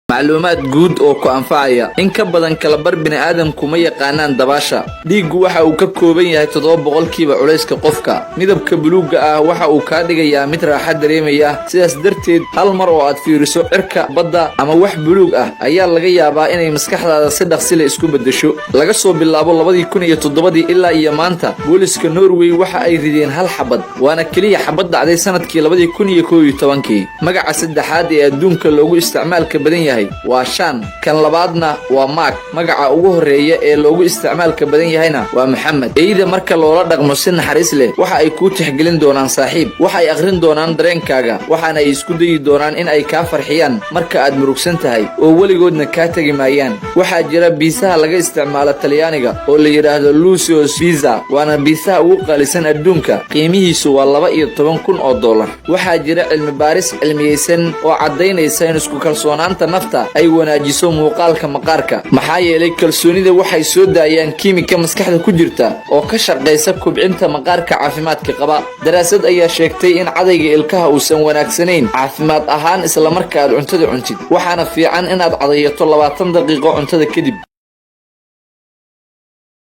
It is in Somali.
macluumaad guud oo ku anfacaya in ka badan kala bar bini'aadamku ma yaqaanaan dabaasha. Dhiiggu waxa uu ka kooban yahay 7% culayska qofka. Midabka buluugga ah waxa uu ka dhigayaa mid raaxo dareemaya, sidaas darteed hal mar oo aad fiiriso cirka, badda ama wax buluug ah ayaa laga yaabaa inay maskaxdaada si dhaqsi leh isku beddesho. Laga soo bilaabo 2007 ilaa iyo maanta, booliska Norway waxa ay rideen hal xabad, waana kaliya xabad dhacday sanadkii 2011. Magaca saddexaad ee adduunka loogu isticmaalka badan yahay waa Shan, kan labaadna waa Mark. Magaca ugu horeeya ee loogu isticmaalka badan yahayna waa Maxamed. Eeyda marka loola dhaqmo si naxariis leh, waxa ay ku tixgelin doonaan saaxiib, waxa ay akhrin doonaan dareenkaaga, waxaana ay isku dayi doonaan in ay ka farxiyaan marka aad murugsan tahay oo weligoodna ka tagi maayaan. Waxaa jira biisaha laga isticmaalo Talyaaniga oo la yiraahdo Lucio's Pizza, waana biisaha ugu qaalisan adduunka, qiimihiisu waa $12,000. Waxaa jira cilmi baaris cilmiyeysan oo cadeynaysa in isku kalsoonaanta nafta ay wanaajiso muuqaalka maqaarka, maxaa yeelay kalsoonida waxay soo daayaan kiimika maskaxda ku jirta oo ka shaqeysa kobcinta maqaarka caafimaadka qaba. Daraasad ayaa sheegtay in cadayga ilkaha uusan wanaagsanayn caafimaad ahaan isla marka aad cuntada cuntid, waxaana fiican inaad cadayato 20 daqiiqo cuntada kadib.